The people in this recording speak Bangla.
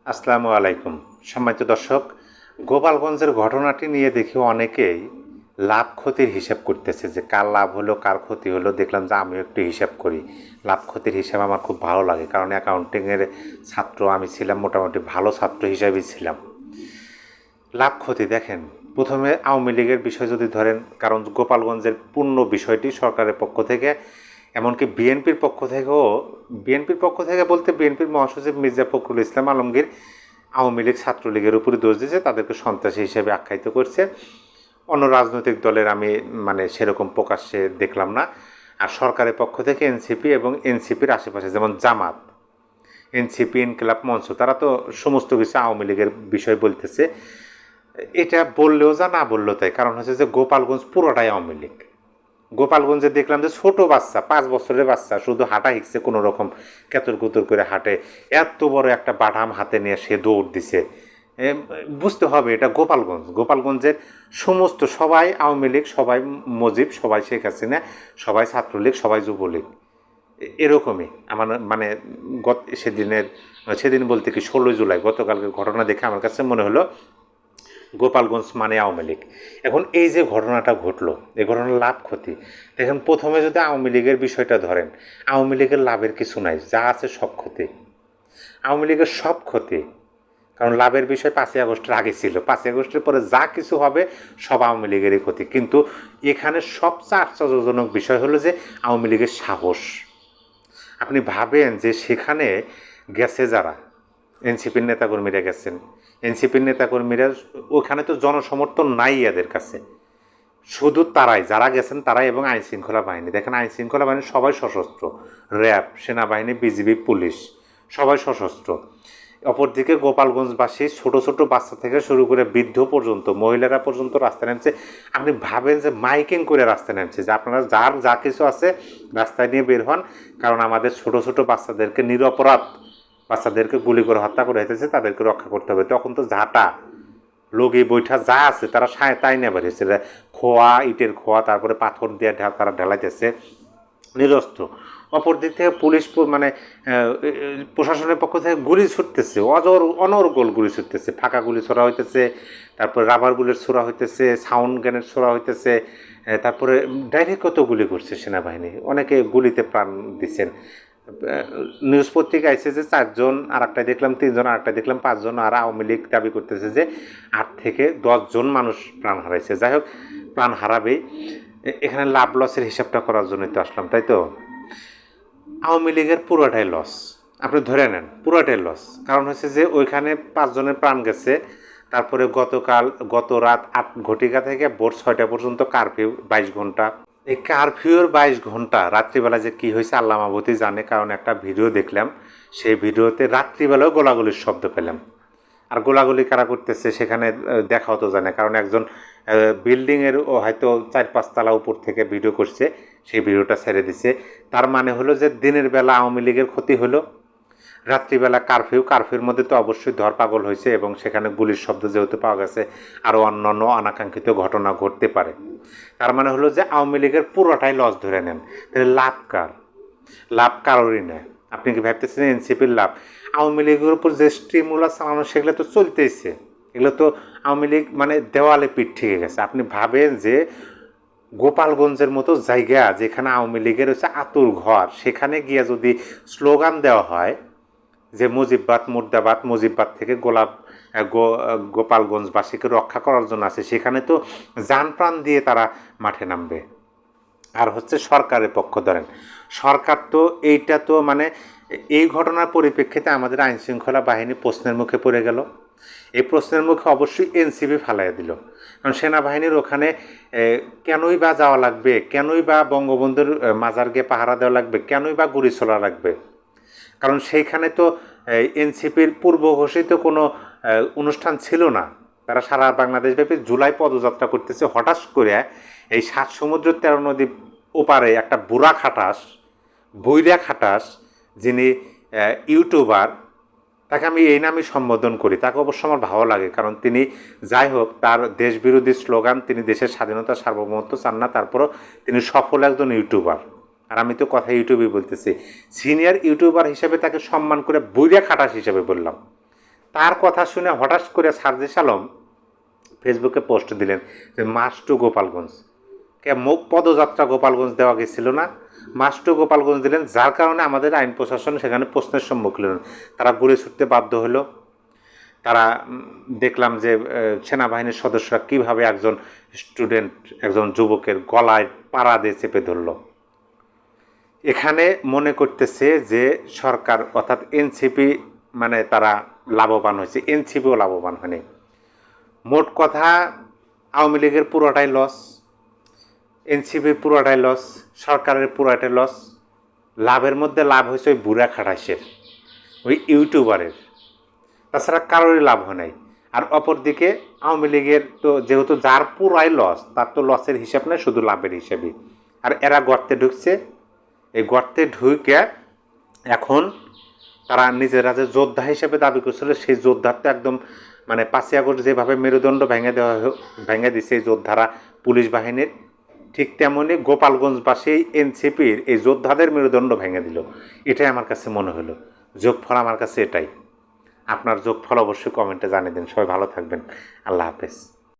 আসসালামু আলাইকুম। সম্মানিত দর্শক, গোপালগঞ্জের ঘটনাটি নিয়ে দেখি অনেকেই লাভ ক্ষতির হিসাব করতেছে যে কার লাভ হলো কার ক্ষতি হলো। দেখলাম যে আমিও একটু হিসাব করি। লাভ ক্ষতির হিসাব আমার খুব ভালো লাগে, কারণ অ্যাকাউন্টিংয়ের ছাত্র আমি ছিলাম, মোটামুটি ভালো ছাত্র হিসাবেই ছিলাম। লাভ ক্ষতি দেখেন, প্রথমে আওয়ামী লীগের বিষয় যদি ধরেন, কারণ গোপালগঞ্জের পূর্ণ বিষয়টি সরকারের পক্ষ থেকে, এমনকি বিএনপির পক্ষ থেকে বলতে বিএনপির মহাসচিব মির্জা ফখরুল ইসলাম আলমগীর আওয়ামী লীগ ছাত্রলীগের উপরে দোষ দিয়েছে, তাদেরকে সন্ত্রাসী হিসেবে আখ্যায়িত করছে। অন্য রাজনৈতিক দলের আমি সেরকম প্রকাশ্যে দেখলাম না। আর সরকারের পক্ষ থেকে এনসিপি এবং এনসিপির আশেপাশে যেমন জামাত, এনসিপি, ইনকিলাব মঞ্চ, তারা তো সমস্ত কিছু আওয়ামী লীগের বিষয় বলতেছে। এটা বললেও যা, না বললেও তাই, কারণ হচ্ছে যে গোপালগঞ্জ পুরোটাই আওয়ামী লীগ। গোপালগঞ্জে দেখলাম যে ছোট বাচ্চা, 5 বছরের বাচ্চা, শুধু হাঁটা শিখছে কোনো রকম, কেতর কুতর করে হাঁটে, এত বড় একটা বাটাম হাতে নিয়ে সে দৌড় দিছে। বুঝতে হবে এটা গোপালগঞ্জের সমস্ত সবাই আওয়ামী লীগ, সবাই মুজিব, সবাই শেখ হাসিনা, সবাই ছাত্রলীগ, সবাই যুবলীগ। এরকমই আমার সেদিন বলতে কি 16 জুলাই গতকালকের ঘটনা দেখে আমার কাছে মনে হলো গোপালগঞ্জ মানে আওয়ামী লীগ। এখন এই যে ঘটনাটা ঘটলো, এই ঘটনার লাভ ক্ষতি দেখেন। প্রথমে যদি আওয়ামী লীগের বিষয়টা ধরেন, আওয়ামী লীগের লাভের কিছু নাই, যা আছে সব ক্ষতি। আওয়ামী লীগের সব ক্ষতি, কারণ লাভের বিষয় 5ই আগস্টের আগে ছিল। 5ই আগস্টের পরে যা কিছু হবে সব আওয়ামী লীগেরই ক্ষতি। কিন্তু এখানে সবচেয়ে আশ্চর্যজনক বিষয় হলো যে আওয়ামী লীগের সাহস। আপনি ভাবেন যে সেখানে গেছে যারা, এনসিপির নেতাকর্মীরা গেছেন, এনসিপির নেতাকর্মীরা, ওখানে তো জনসমর্থন নাই এদের কাছে, শুধু তারাই যারা গেছেন তারাই, এবং আইন শৃঙ্খলা বাহিনী। দেখেন আইন শৃঙ্খলা বাহিনী সবাই সশস্ত্র, র্যাব, সেনাবাহিনী, বিজিবি, পুলিশ, সবাই সশস্ত্র। অপরদিকে গোপালগঞ্জবাসী ছোট ছোট বাচ্চা থেকে শুরু করে বৃদ্ধ পর্যন্ত, মহিলারা পর্যন্ত রাস্তায় নামছে। আপনি ভাবেন যে মাইকিং করে রাস্তায় নামছে যে আপনারা যার যা কিছু আছে রাস্তায় নিয়ে বের হন, কারণ আমাদের ছোট ছোট বাচ্চাদেরকে, নিরপরাধ বাচ্চাদেরকে গুলি করে হত্যা করে হইতেছে, তাদেরকে রক্ষা করতে হবে। তখন তো ঝাঁটা লগি বৈঠা যা আছে তারা তাই নেবার হয়েছে, খোয়া, ইটের খোয়া, তারপরে পাথর দিয়ে তারা ঢেলাইতেছে নিরস্ত্র। অপর দিক থেকে পুলিশ প্রশাসনের পক্ষ থেকে গুলি ছুটতেছে, অনর্গল গুলি ছুটতেছে, ফাঁকা গুলি ছোড়া হইতেছে, তারপরে রাবার বুলেট ছোড়া হইতেছে, সাউন্ড গ্রেনেড ছোড়া হইতেছে, তারপরে ডাইরেক্ট কত গুলি করছে সেনাবাহিনী, অনেকে গুলিতে প্রাণ দিচ্ছেন। নিউজ পত্রিকা আইসে যে 4 জন, আর একটা দেখলাম 3 জন, আর একটা দেখলাম 5 জন, আর আওয়ামী লীগ দাবি করতেছে যে 8 থেকে 10 জন মানুষ প্রাণ হারাইছে। যাই হোক, প্রাণ হারাবেই। এখানে লাভ লসের হিসাবটা করার জন্যই তো আসলাম, তাই তো। আওয়ামী লীগের পুরোটাই লস, আপনি ধরে নেন পুরোটাই লস। কারণ হচ্ছে যে ওইখানে 5 জনের প্রাণ গেছে। তারপরে গত রাত 8 ঘটিকা থেকে ভোর 6টা পর্যন্ত কারফিউ 22 ঘন্টা। এই কারফিউর 22 ঘন্টা রাত্রিবেলা যে কী হয়েছে আল্লাহ মাবুতি জানে, কারণ একটা ভিডিও দেখলাম, সেই ভিডিওতে রাত্রিবেলাও গোলাগুলির শব্দ পেলাম। আর গোলাগুলি কারা করতেছে সেখানে দেখাও তো যায় না, কারণ একজন বিল্ডিংয়ের হয়তো 4-5 তলা উপর থেকে ভিডিও করছে, সেই ভিডিওটা ছেড়ে দিছে। তার মানে হলো যে দিনের বেলা আওয়ামী লীগের ক্ষতি হলো, রাত্রিবেলা কারফিউর মধ্যে তো অবশ্যই ধরপাগল হয়েছে, এবং সেখানে গুলির শব্দ যেহেতু পাওয়া গেছে, আরও অন্যান্য অনাকাঙ্ক্ষিত ঘটনা ঘটতে পারে। তার মানে হলো যে আওয়ামী লীগের পুরোটাই লস ধরে নেন। তাহলে লাভ কার? লাভ কারোরই নেই। আপনি কি ভাবতেছেন এনসিপির লাভ? আওয়ামী লীগের উপর যে স্টিমুলাস চালানো সেগুলো তো চলতেইছে, এগুলো তো আওয়ামী লীগ দেওয়ালে পিঠ থেকে গেছে। আপনি ভাবেন যে গোপালগঞ্জের মতো জায়গা, যেখানে আওয়ামী লীগের হচ্ছে আতুর ঘর, সেখানে গিয়ে যদি স্লোগান দেওয়া হয় যে মুজিববাদ মুর্দাবাদ, মুজিববাদ থেকে গোপালগঞ্জবাসীকে রক্ষা করার জন্য আছে, সেখানে তো জান প্রাণ দিয়ে তারা মাঠে নামবে। আর হচ্ছে সরকারের পক্ষ ধরেন, সরকার তো এইটা তো এই ঘটনার পরিপ্রেক্ষিতে আমাদের আইন শৃঙ্খলা বাহিনী প্রশ্নের মুখে পড়ে গেল। এই প্রশ্নের মুখে অবশ্যই এনসিপি ফালাইয়া দিল, কারণ সেনাবাহিনীর ওখানে কেনই বা যাওয়া লাগবে, কেনই বা বঙ্গবন্ধুর মাজার গিয়ে পাহারা দেওয়া লাগবে, কেনই বা গুলি ছোড়া লাগবে। কারণ সেইখানে তো এনসিপির পূর্ব ঘোষিত কোনো অনুষ্ঠান ছিল না। তারা সারা বাংলাদেশব্যাপী জুলাই পদযাত্রা করতেছে, হঠাৎ করে এই 7 সমুদ্র 13 নদী ওপারে একটা বৈরা খাটাস, যিনি ইউটিউবার, তাকে আমি এই নামে সম্বোধন করি, তাকে অবশ্য আমার ভালো লাগে, কারণ তিনি যাই হোক তার দেশবিরোধী স্লোগান, তিনি দেশের স্বাধীনতা সার্বভৌমত্ব চান না, তারপরও তিনি সফল একজন ইউটিউবার। আর আমি তো কথা ইউটিউবে বলতেছি, সিনিয়র ইউটিউবার হিসেবে তাকে সম্মান করে বৈরা খাটাস হিসেবে বললাম। তার কথা শুনে হঠাৎ করে সার্জিস আলম ফেসবুকে পোস্ট দিলেন যে মার্চ টু গোপালগঞ্জ। পদযাত্রা গোপালগঞ্জ দেওয়া গেছিল না, মার্চ টু গোপালগঞ্জ দিলেন, যার কারণে আমাদের আইন প্রশাসন সেখানে প্রশ্নের সম্মুখীন হলেন। তারা গুলি ছুটতে বাধ্য হলো। তারা দেখলাম যে সেনাবাহিনীর সদস্যরা কীভাবে একজন স্টুডেন্ট, একজন যুবকের গলায় পাড়া দিয়ে চেপে ধরল। এখানে মনে করতেছে যে সরকার অর্থাৎ এনসিপি মানে তারা লাভবান হয়েছে, এনসিপিও লাভবান হয়নি। মোট কথা আওয়ামী লীগের পুরোটাই লস, এনসিপির পুরোটাই লস, সরকারের পুরোটাই লস। লাভের মধ্যে লাভ হয়েছে ওই বুড়া খাটাইশের, ওই ইউটিউবারের, তাছাড়া কারোরই লাভ হয় নাই। আর অপরদিকে আওয়ামী লীগের তো যেহেতু যার পুরাই লস, তার তো লসের হিসাব নেই, শুধু লাভের হিসাবই। আর এরা গর্তে ঢুকছে, এই গর্তে ঢুকে এখন তারা নিজেরা যে যোদ্ধা হিসেবে দাবি করছিল, সেই যোদ্ধার তো একদম মানে 5ই আগস্ট যেভাবে মেরুদণ্ড ভেঙে দিছে এই যোদ্ধারা পুলিশ বাহিনীর, ঠিক তেমনই গোপালগঞ্জবাসী এনসিপির এই যোদ্ধাদের মেরুদণ্ড ভেঙে দিল। এটাই আমার কাছে মনে হলো, যোগফল আমার কাছে এটাই। আপনার যোগফল অবশ্যই কমেন্টে জানিয়ে দিন। সবাই ভালো থাকবেন, আল্লাহ হাফেজ।